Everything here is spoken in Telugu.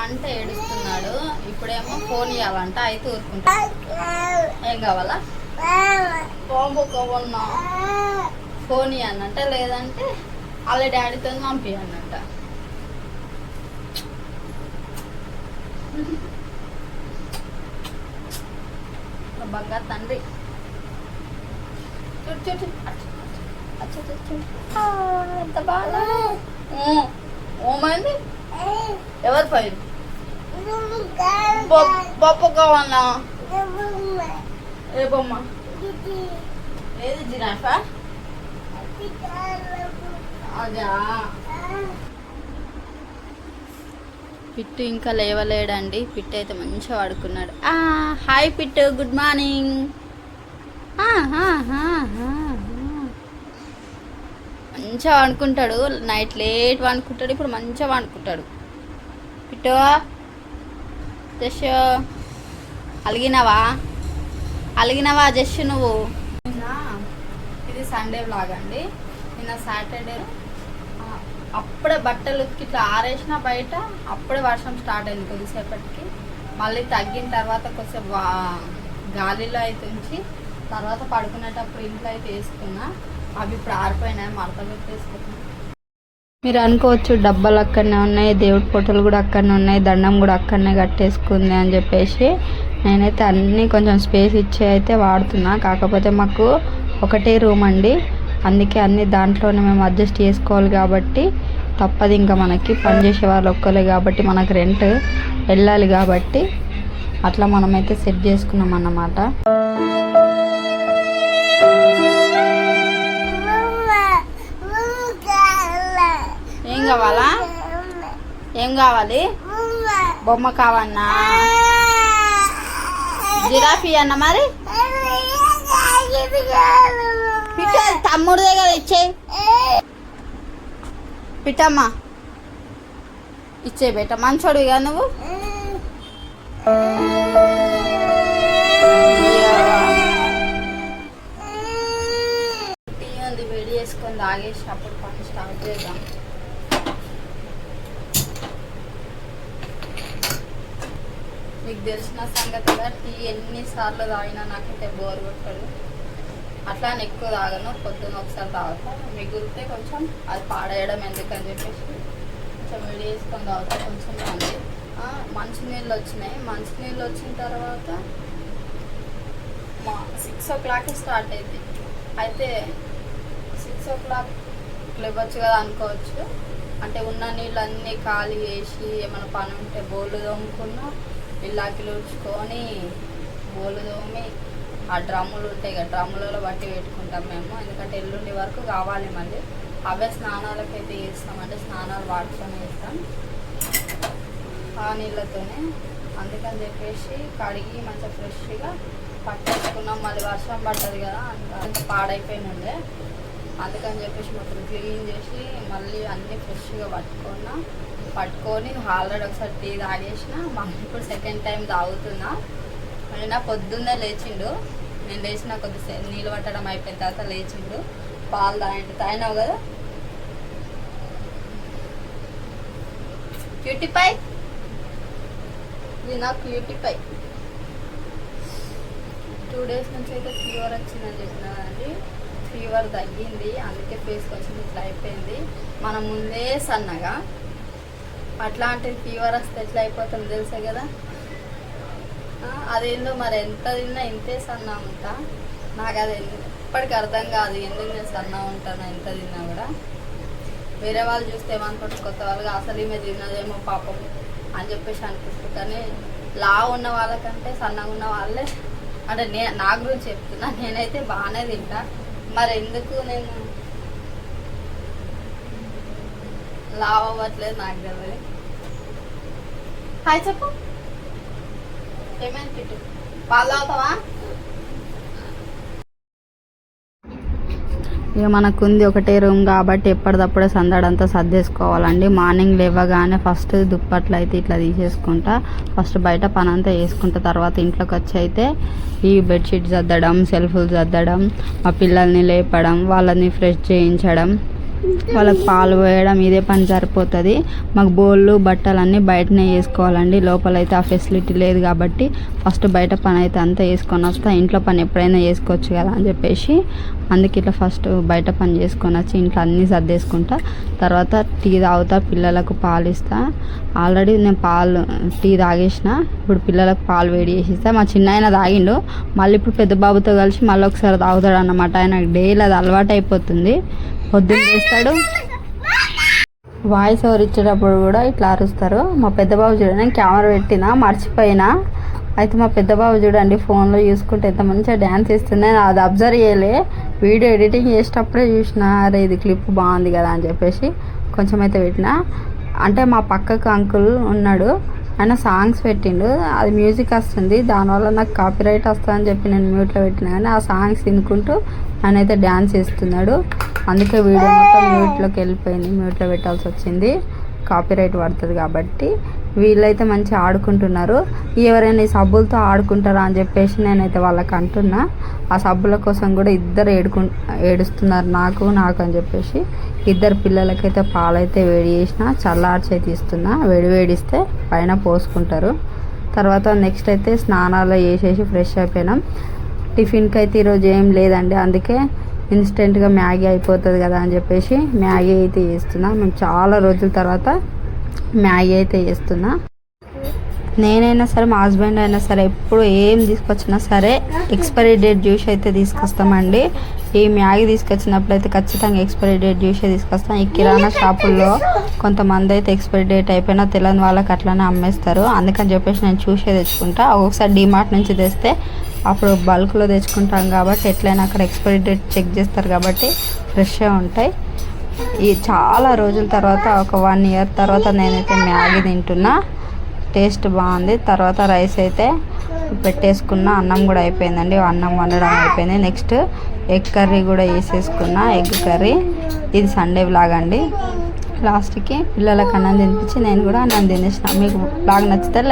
అంటే ఏడుస్తున్నాడు. ఇప్పుడేమో ఫోన్ ఇవ్వాలంట, అయితే ఊరుకుంటాడు. ఏం కావాలా? పోబోకోవన్నా ఫోన్ ఇవ్వనంట, లేదంటే వాళ్ళ డాడీతో పంపియనంట. బంగారు తండ్రి. చూడు ఎంత బాగా ఓమైంది. ఎవరు పోయింది? పప్పు కావాలా? ఏ బొమ్మ? ఏది జిరాఫా? అదా. పిట్టు ఇంకా లేవలేడండి. పిట్టు అయితే మంచిగా పడుకున్నాడు. Hi Pittu, good morning. మంచిగా వండుకుంటాడు. నైట్ లేట్ వండుకుంటాడు, ఇప్పుడు మంచిగా వండుకుంటాడు. పిట్టు జష్ అలిగినవా జష్ నువ్వు? ఇది సండే వ్లాగ్ అండి. నిన్న సాటర్డే అప్పుడే బట్టలు ఇట్లా ఆరేసిన బయట, అప్పుడే వర్షం స్టార్ట్ అయింది కొద్దిసేపటికి. మళ్ళీ తగ్గిన తర్వాత కొంచెం గాలిలో అయితే ఉంచి తర్వాత పడుకునేటప్పుడు ఇంట్లో అయితే వేసుకున్నా. అవి ఇప్పుడు ఆరిపోయినాయి, మడత పెట్టేసుకున్నాను. మీరు అనుకోవచ్చు డబ్బాలు అక్కడనే ఉన్నాయి, దేవుడి ఫోటోలు కూడా అక్కడనే ఉన్నాయి, దండం కూడా అక్కడనే కట్టేసుకుంది అని చెప్పేసి నేనైతే అన్నీ కొంచెం స్పేస్ ఇచ్చి అయితే వాడుతున్నా. కాకపోతే మాకు ఒకటే రూమ్ అండి, అందుకే అన్నీ దాంట్లోనే మేము అడ్జస్ట్ చేసుకోవాలి కాబట్టి తప్పదు. ఇంకా మనకి పనిచేసే వాళ్ళు ఒక్కలే కాబట్టి మనకు రెంట్ వెళ్ళాలి కాబట్టి అట్లా మనమైతే సెట్ చేసుకున్నాం అన్నమాట. ఏం కావాలా? ఏం కావాలి? బొమ్మ కావన్నా? జిరాఫీ అన్న మరి పిట్ట తమ్ముడు దగ్గర ఇచ్చేయి. పిట్టమ్మా ఇచ్చే బేట, మంచోడు కదా నువ్వు. టీ ఉంది, వేడి చేసుకొని తాగేసి అప్పుడు పని స్టార్ట్ చేద్దాం. మీకు తెలిసిన సంగతిగా టీ ఎన్నిసార్లు తాగినా నాకైతే బోర్ కొట్టదు. అట్లా అని ఎక్కువ తాగను, పొద్దున్న ఒకసారి తాగుతా. మిగిలితే కొంచెం అది పాడేయడం ఎందుకని చెప్పేసి కొంచెం వేడి చేసుకొని తాగుతా. కొంచెం ఉంది. మంచినీళ్ళు వచ్చినాయి. మంచినీళ్ళు వచ్చిన తర్వాత 6 o'clock స్టార్ట్ అయింది. అయితే 6 o'clock లేవచ్చు కదా అనుకోవచ్చు. అంటే ఉన్న నీళ్ళన్నీ ఖాళీ చేసి ఏమైనా పని ఉంటే బోళ్ళు తోముకున్నా, ఇల్లాకిలు ఉడ్చుకొని బోళ్ళు తోమి ఆ డ్రమ్ములు ఉంటాయి కదా, డ్రమ్ములలో బట్టి పెట్టుకుంటాం మేము. ఎందుకంటే ఎల్లుండి వరకు కావాలి. మళ్ళీ అవే స్నానాలకు అయితే చేస్తాం, అంటే స్నానాలు వాడుకొని చేస్తాం ఆ నీళ్ళతోనే. అందుకని చెప్పేసి కడిగి మంచిగా ఫ్రెష్గా పట్టేసుకున్నాం. మళ్ళీ వర్షం పడ్డది కదా, అంత పాడైపోయినండే. అందుకని చెప్పేసి మొత్తం క్లీన్ చేసి మళ్ళీ అన్నీ ఫ్రెష్గా పట్టుకొని ఆల్రెడీ ఒకసారి టీ తాగేసిన. మళ్ళీ ఇప్పుడు సెకండ్ టైం తాగుతున్నా. అయినా పొద్దున్నే లేచిండు. నేను లేచిన కొద్దిసేపు నీళ్ళు పట్టడం అయిపోయిన తర్వాత లేచిండు. పాలు తాగినావు కదా. క్యూటీ పై ఇది నా క్యూటీ పై. 2 days నుంచి అయితే ఫీవర్ వచ్చిందని చెప్పినానండి. ఫీవర్ తగ్గింది, అందుకే ఫేస్ కొంచెం ఇట్లా అయిపోయింది. మనం ముందే సన్నగా, అట్లాంటిది ఫీవర్ వస్తే ఎట్లా అయిపోతుంది తెలుసా కదా. అదేందో మరి ఎంత తిన్నా ఇంతే సన్నా ఉంటా. నాకు అది ఎప్పటికీ అర్థం కాదు, ఎందుకు నేను సన్నా ఉంటాను ఎంత తిన్నా కూడా. వేరే వాళ్ళు చూస్తే ఏమనుకుంటారు, కొత్త వాళ్ళకి అసలు ఈమె తిన్నదేమో పాపం అని చెప్పేసి అనిపిస్తుంది. కానీ లావు ఉన్న వాళ్ళకంటే సన్నగా ఉన్న వాళ్ళే, అంటే నా గురించి చెప్తున్నా, నేనైతే బాగానే తింటా. మరి ఎందుకు నేను లావు అవ్వట్లేదు నాకు తెలియదు. హాయ్ చెప్పు. ఏమైనా తిట్టు. పాలు తాగుతావా? ఇక మనకుంది ఒకటే రూమ్ కాబట్టి ఎప్పటిదప్పుడే సందడంతా సర్దేసుకోవాలండి. మార్నింగ్ లేవగానే ఫస్ట్ దుప్పట్లు అయితే ఇట్లా తీసేసుకుంటా. ఫస్ట్ బయట పని అంతా వేసుకుంటా. తర్వాత ఇంట్లోకి వచ్చి అయితే ఈ బెడ్షీట్ సర్దడం, సెల్ఫ్లు సర్దడం, మా పిల్లల్ని లేపడం, వాళ్ళని ఫ్రెష్ చేయించడం, వాళ్ళకి పాలు పోయడం ఇదే పని సరిపోతుంది. మాకు బోళ్ళు బట్టలు అన్నీ బయటనే వేసుకోవాలండి, లోపలైతే ఆ ఫెసిలిటీ లేదు కాబట్టి ఫస్ట్ బయట పని అయితే అంతా వేసుకొని వస్తా. ఇంట్లో పని ఎప్పుడైనా చేసుకోవచ్చు కదా అని చెప్పేసి అందుకే ఇట్లా ఫస్ట్ బయట పని చేసుకొని వచ్చి ఇంట్లో అన్నీ సర్దేసుకుంటా. తర్వాత టీ తాగుతా, పిల్లలకు పాలు ఇస్తా. ఆల్రెడీ నేను టీ తాగేసిన, ఇప్పుడు పిల్లలకు పాలు వేడి చేసి ఇస్తా. మా చిన్న ఆయన తాగిండు, మళ్ళీ ఇప్పుడు పెద్ద బాబుతో కలిసి మళ్ళీ ఒకసారి తాగుతాడు అన్నమాట. ఆయనకు డైలీ అది అలవాటు అయిపోతుంది. పొద్దున్న చేస్తాడు, వాయిస్ ఓవర్ ఇచ్చేటప్పుడు కూడా ఇట్లా అరుస్తారు. మా పెద్ద బాబు చూడండి, నేను కెమెరా పెట్టినా మర్చిపోయినా, అయితే మా పెద్ద బాబు చూడండి ఫోన్లో చూసుకుంటే ఎంత మంచిగా డ్యాన్స్ చేస్తుంది. నేను అది అబ్జర్వ్ చేయలే, వీడియో ఎడిటింగ్ చేసేటప్పుడే చూసిన, అరే ఇది క్లిప్ బాగుంది కదా అని చెప్పేసి కొంచెం అయితే పెట్టిన. అంటే మా పక్కకు అంకుల్ ఉన్నాడు, ఆయన సాంగ్స్ పెట్టిండు, అది మ్యూజిక్ వస్తుంది, దానివల్ల నాకు కాపీరైట్ వస్తుందని చెప్పి నేను మ్యూట్లో పెట్టినా. కానీ ఆ సాంగ్స్ వినుకుంటూ ఆయన అయితే డ్యాన్స్ చేస్తున్నాడు, అందుకే వీడియో మొత్తం మ్యూట్లోకి వెళ్ళిపోయింది, మ్యూట్లో పెట్టాల్సి వచ్చింది, కాపీరైట్ పడుతుంది కాబట్టి. వీళ్ళైతే మంచిగా ఆడుకుంటున్నారు. ఎవరైనా ఈ సబ్బులతో ఆడుకుంటారా అని చెప్పేసి నేనైతే వాళ్ళకి అంటున్నా. ఆ సబ్బుల కోసం కూడా ఇద్దరు ఏడుస్తున్నారు, నాకు అని చెప్పేసి. ఇద్దరు పిల్లలకైతే పాలైతే వేడి చేసిన, చల్లార్చి తీస్తున్నా, వేడిస్తే పైన పోసుకుంటారు. తర్వాత నెక్స్ట్ అయితే స్నానాలు చేసేసి ఫ్రెష్ అయిపోయినాం. టిఫిన్కి అయితే ఈరోజు ఏం లేదండి, అందుకే ఇన్స్టెంట్గా మ్యాగీ అయిపోతుంది కదా అని చెప్పేసి మ్యాగీ అయితే చేస్తున్నా. మేము చాలా రోజుల తర్వాత మ్యాగీ అయితే చేస్తున్నా. నేనైనా సరే మా హస్బెండ్ అయినా సరే ఎప్పుడు ఏం తీసుకొచ్చినా సరే ఎక్స్పైరీ డేట్ జ్యూస్ అయితే తీసుకొస్తామండి. ఈ మ్యాగీ తీసుకొచ్చినప్పుడు అయితే ఖచ్చితంగా ఎక్స్పైరీ డేట్ జ్యూసే తీసుకొస్తాం. ఈ కిరాణా షాపుల్లో కొంతమంది అయితే ఎక్స్పైరీ డేట్ అయిపోయినా తెలియని వాళ్ళకి అట్లానే అమ్మేస్తారు, అందుకని చెప్పేసి నేను చూసే తెచ్చుకుంటా. ఒక్కొక్కసారి డిమార్ట్ నుంచి తెస్తే అప్పుడు బల్క్లో తెచ్చుకుంటాం కాబట్టి ఎట్లయినా అక్కడ ఎక్స్పైరీ డేట్ చెక్ చేస్తారు కాబట్టి ఫ్రెష్గా ఉంటాయి. ఈ చాలా రోజుల తర్వాత ఒక 1 year తర్వాత నేనైతే మ్యాగీ తింటున్నా, టేస్ట్ బాగుంది. తర్వాత రైస్ అయితే పెట్టేసుకున్నా, అన్నం కూడా అయిపోయిందండి, అన్నం వండడం అయిపోయింది. నెక్స్ట్ ఎగ్ కర్రీ కూడా వేసేసుకున్నా, ఎగ్ కర్రీ. ఇది సండే వ్లాగ్ అండి. లాస్ట్కి పిల్లలకు అన్నం తినిపించి నేను కూడా అన్నం తినేసిన. మీకు వ్లాగ్ నచ్చితే లైక్